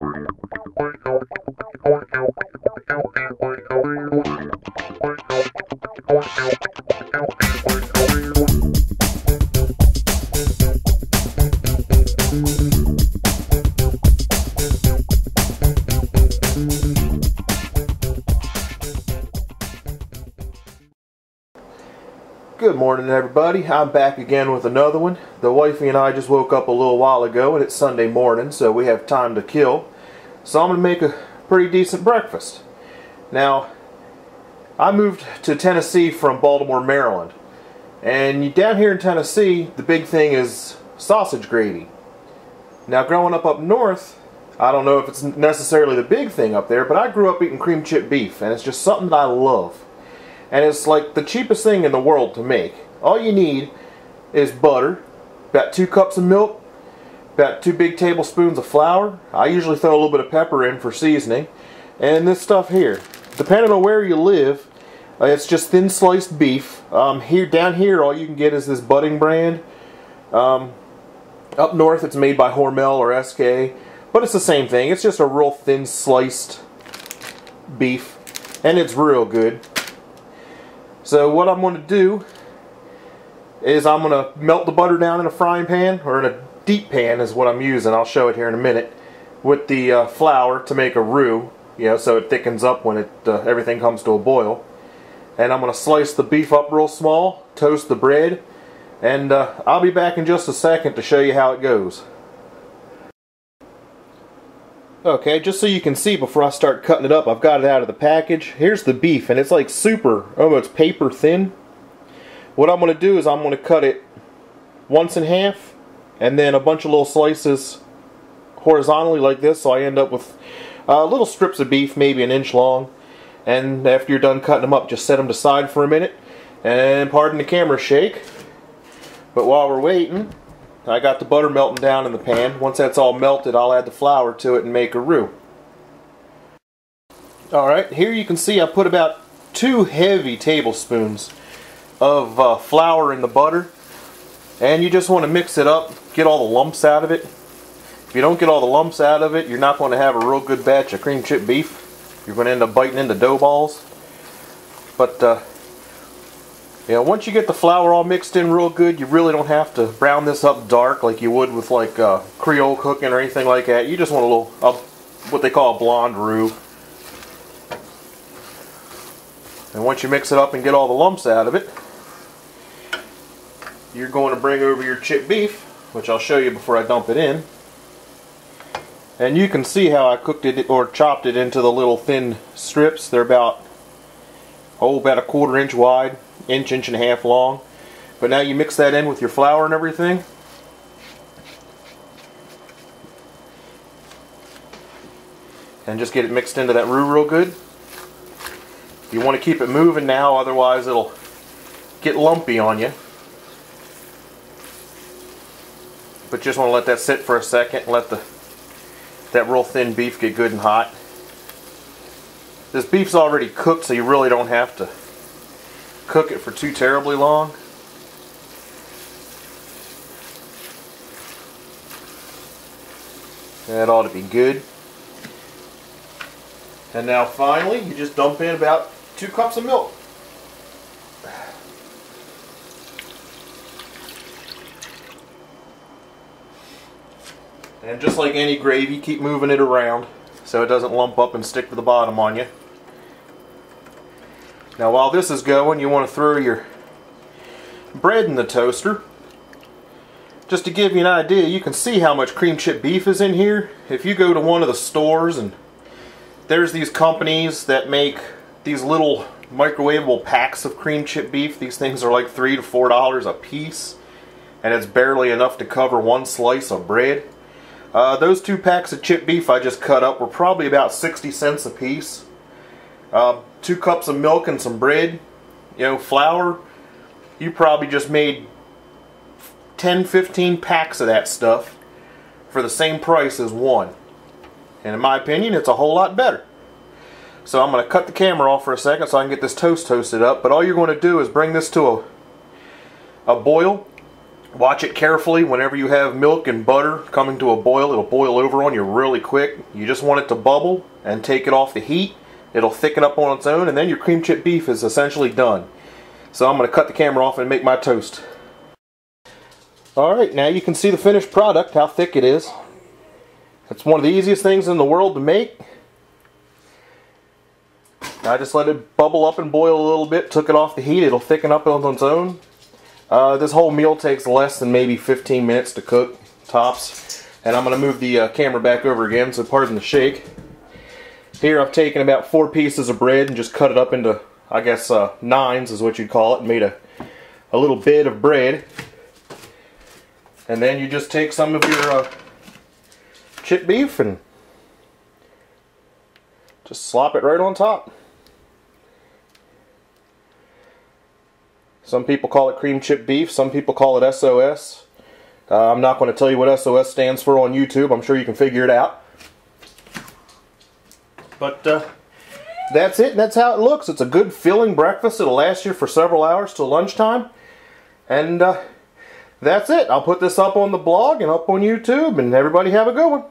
Good morning, everybody. I'm back again with another one. The wifey and I just woke up a little while ago and it's Sunday morning, so we have time to kill. So I'm going to make a pretty decent breakfast. Now, I moved to Tennessee from Baltimore, Maryland. And down here in Tennessee, the big thing is sausage gravy. Now, growing up north, I don't know if it's necessarily the big thing up there, but I grew up eating cream chip beef, and it's just something that I love. And it's like the cheapest thing in the world to make. All you need is butter, about 2 cups of milk, about 2 big tablespoons of flour. I usually throw a little bit of pepper in for seasoning. And this stuff here. Depending on where you live, it's just thin sliced beef. Down here, all you can get is this Budding brand. Up north, it's made by Hormel or SK. But it's the same thing. It's just a real thin sliced beef. And it's real good. So what I'm going to do is I'm going to melt the butter down in a frying pan, or in a deep pan is what I'm using. I'll show it here in a minute. With the flour to make a roux, so it thickens up when everything comes to a boil. And I'm going to slice the beef up real small, toast the bread, and I'll be back in just a second to show you how it goes. Okay, just so you can see before I start cutting it up, I've got it out of the package. Here's the beef, and it's like almost paper thin. What I'm going to do is I'm going to cut it once in half, and then a bunch of little slices horizontally like this, so I end up with little strips of beef, maybe an inch long. And after you're done cutting them up, just set them aside for a minute, and pardon the camera shake. But while we're waiting, I got the butter melting down in the pan. Once that's all melted, I'll add the flour to it and make a roux. Alright, here you can see I put about 2 heavy tablespoons of flour in the butter. And you just want to mix it up, get all the lumps out of it. If you don't get all the lumps out of it, you're not going to have a real good batch of cream chip beef. You're going to end up biting into dough balls. But once you get the flour all mixed in real good, you really don't have to brown this up dark like you would with like Creole cooking or anything like that. You just want a little, what they call a blonde roux. And once you mix it up and get all the lumps out of it, you're going to bring over your chip beef, which I'll show you before I dump it in. And you can see how I cooked it or chopped it into the little thin strips. They're about a 1/4 inch wide. Inch and a half long. But now you mix that in with your flour and everything. And just get it mixed into that roux real good. You want to keep it moving now, otherwise it'll get lumpy on you. But just want to let that sit for a second and let that real thin beef get good and hot. This beef's already cooked, so you really don't have to cook it for too terribly long. That ought to be good. And now finally, you just dump in about 2 cups of milk. And just like any gravy, keep moving it around so it doesn't lump up and stick to the bottom on you. Now while this is going, you want to throw your bread in the toaster. Just to give you an idea, you can see how much cream chip beef is in here. If you go to one of the stores, and there's these companies that make these little microwavable packs of cream chip beef. These things are like $3 to $4 a piece, and it's barely enough to cover 1 slice of bread. Those 2 packs of chip beef I just cut up were probably about 60 cents a piece. 2 cups of milk and some bread, flour, you probably just made 10-15 packs of that stuff for the same price as 1. And in my opinion, it's a whole lot better. So I'm going to cut the camera off for a second so I can get this toast toasted up. But all you're going to do is bring this to a boil Watch it carefully. Whenever you have milk and butter coming to a boil, it'll boil over on you really quick. You just want it to bubble and take it off the heat. It'll thicken up on its own, and then your cream chip beef is essentially done. So I'm going to cut the camera off and make my toast. Alright, now you can see the finished product, how thick it is. It's one of the easiest things in the world to make. I just let it bubble up and boil a little bit, took it off the heat, it'll thicken up on its own. This whole meal takes less than maybe 15 minutes to cook, tops. And I'm going to move the camera back over again, so pardon the shake. Here I've taken about 4 pieces of bread and just cut it up into, I guess, nines is what you'd call it, and made a little bit of bread. And then you just take some of your chip beef and just slop it right on top. Some people call it cream chip beef, some people call it SOS. I'm not going to tell you what SOS stands for on YouTube, I'm sure you can figure it out. But that's it, and that's how it looks. It's a good filling breakfast. It'll last you for several hours till lunchtime. And that's it. I'll put this up on the blog and up on YouTube, and everybody have a good one.